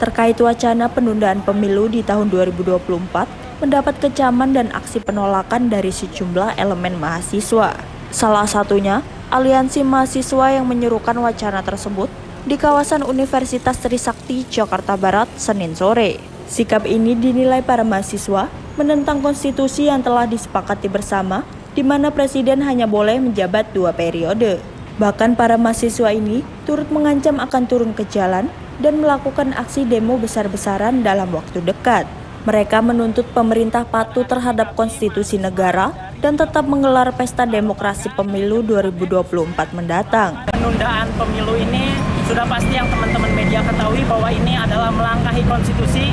terkait wacana penundaan pemilu di tahun 2024 mendapat kecaman dan aksi penolakan dari sejumlah elemen mahasiswa. Salah satunya, aliansi mahasiswa yang menyerukan wacana tersebut di kawasan Universitas Trisakti, Jakarta Barat, Senin sore. Sikap ini dinilai para mahasiswa menentang konstitusi yang telah disepakati bersama, di mana presiden hanya boleh menjabat 2 periode. Bahkan para mahasiswa ini turut mengancam akan turun ke jalan dan melakukan aksi demo besar-besaran dalam waktu dekat. Mereka menuntut pemerintah patuh terhadap konstitusi negara dan tetap menggelar pesta demokrasi pemilu 2024 mendatang. Penundaan pemilu ini sudah pasti yang teman-teman media ketahui bahwa ini adalah melangkahi konstitusi,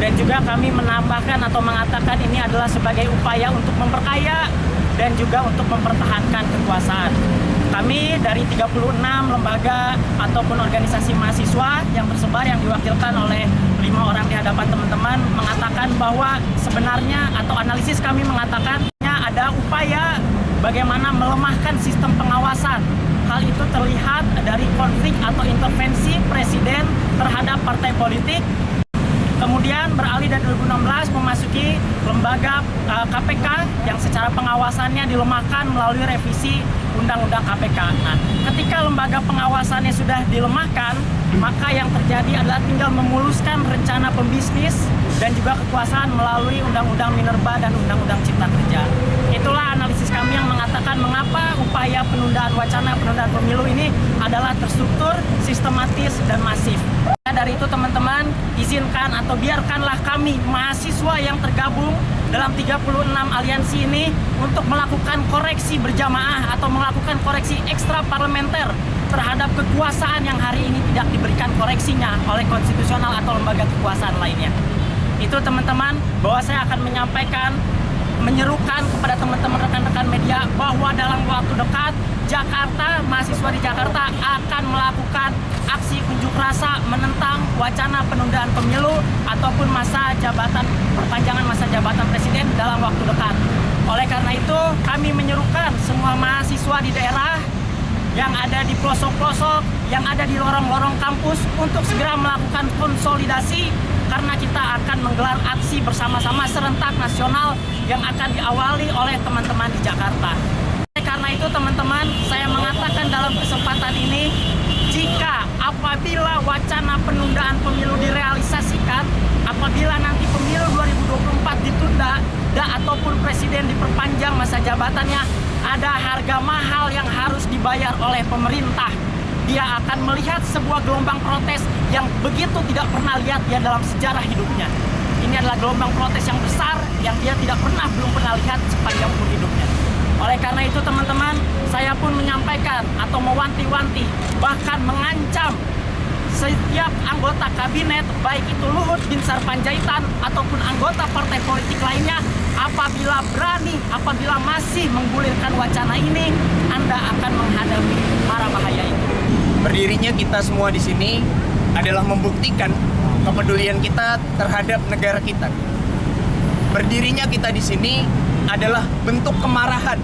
dan juga kami menambahkan atau mengatakan ini adalah sebagai upaya untuk memperkaya dan juga untuk mempertahankan kekuasaan. Kami dari 36 lembaga ataupun organisasi mahasiswa yang tersebar yang diwakilkan oleh 5 orang di hadapan teman-teman mengatakan bahwa sebenarnya atau analisis kami mengatakan ada upaya bagaimana melemahkan sistem pengawasan. Hal itu terlihat dari konflik atau intervensi presiden terhadap partai politik. Kemudian beralih dari 2016 memasuki lembaga KPK yang secara pengawasannya dilemahkan melalui revisi Undang-Undang KPK. Nah, ketika lembaga pengawasannya sudah dilemahkan, maka yang terjadi adalah tinggal memuluskan rencana pembisnis dan juga kekuasaan melalui Undang-Undang Minerba dan Undang-Undang Cipta Kerja. Itulah analisis kami yang mengatakan mengapa upaya wacana penundaan pemilu ini adalah terstruktur, sistematis, dan masif. Dari itu teman-teman, izinkan atau biarkanlah kami mahasiswa yang tergabung dalam 36 aliansi ini untuk melakukan koreksi berjamaah atau melakukan koreksi ekstra parlementer terhadap kekuasaan yang hari ini tidak diberikan koreksinya oleh konstitusional atau lembaga kekuasaan lainnya. Itu teman-teman, bahwa saya akan menyerukan kepada teman-teman rekan-rekan media bahwa dalam waktu dekat mahasiswa di Jakarta akan melakukan aksi unjuk rasa menentang wacana penundaan pemilu ataupun perpanjangan masa jabatan presiden dalam waktu dekat. Oleh karena itu, kami menyerukan semua mahasiswa di daerah yang ada di pelosok-pelosok, yang ada di lorong-lorong kampus untuk segera melakukan konsolidasi karena kita akan menggelar aksi bersama-sama serentak nasional yang akan diawali oleh teman-teman di Jakarta. Karena itu teman-teman, saya mengatakan dalam kesempatan ini, jika apabila wacana penundaan pemilu direalisasikan, apabila nanti pemilu 2024 ditunda ataupun presiden diperpanjang masa jabatannya, ada harga mahal yang harus dibayar oleh pemerintah. Dia akan melihat sebuah gelombang protes yang begitu tidak pernah lihat dia dalam sejarah hidupnya. Ini adalah gelombang protes yang besar yang dia belum pernah lihat sepanjang umur hidupnya. Oleh karena itu teman-teman, saya pun menyampaikan atau mewanti-wanti, bahkan mengancam setiap anggota kabinet, baik itu Luhut Binsar Panjaitan ataupun anggota partai politik lainnya, apabila masih menggulirkan wacana ini, Anda akan menghadapi mara bahaya itu. Berdirinya kita semua di sini adalah membuktikan kepedulian kita terhadap negara kita. Berdirinya kita di sini adalah bentuk kemarahan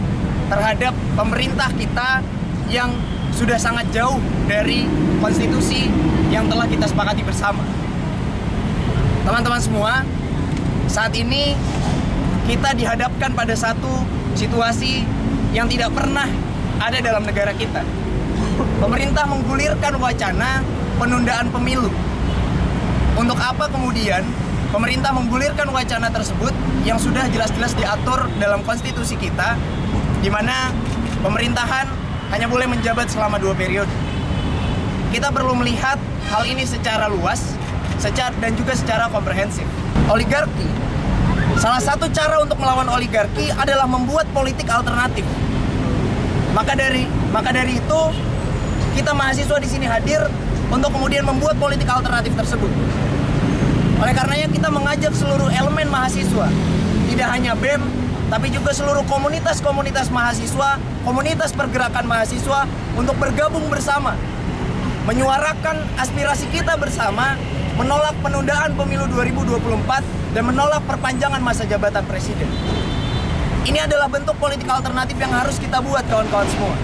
terhadap pemerintah kita yang sudah sangat jauh dari konstitusi yang telah kita sepakati bersama. Teman-teman semua, saat ini kita dihadapkan pada satu situasi yang tidak pernah ada dalam negara kita. Pemerintah menggulirkan wacana penundaan pemilu. Untuk apa kemudian pemerintah menggulirkan wacana tersebut yang sudah jelas-jelas diatur dalam konstitusi kita, di mana pemerintahan hanya boleh menjabat selama 2 periode. Kita perlu melihat hal ini secara luas dan juga secara komprehensif. Oligarki, salah satu cara untuk melawan oligarki adalah membuat politik alternatif. Maka dari itu, kita mahasiswa di sini hadir untuk kemudian membuat politik alternatif tersebut. Oleh karenanya kita mengajak seluruh elemen mahasiswa, tidak hanya BEM, tapi juga seluruh komunitas-komunitas mahasiswa, komunitas pergerakan mahasiswa untuk bergabung bersama, menyuarakan aspirasi kita bersama, menolak penundaan pemilu 2024 dan menolak perpanjangan masa jabatan presiden. Ini adalah bentuk politik alternatif yang harus kita buat, kawan-kawan semua.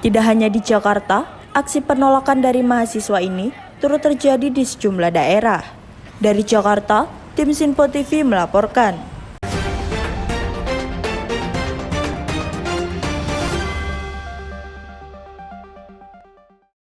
Tidak hanya di Jakarta, aksi penolakan dari mahasiswa ini turut terjadi di sejumlah daerah. Dari Jakarta, tim Sinpo TV melaporkan.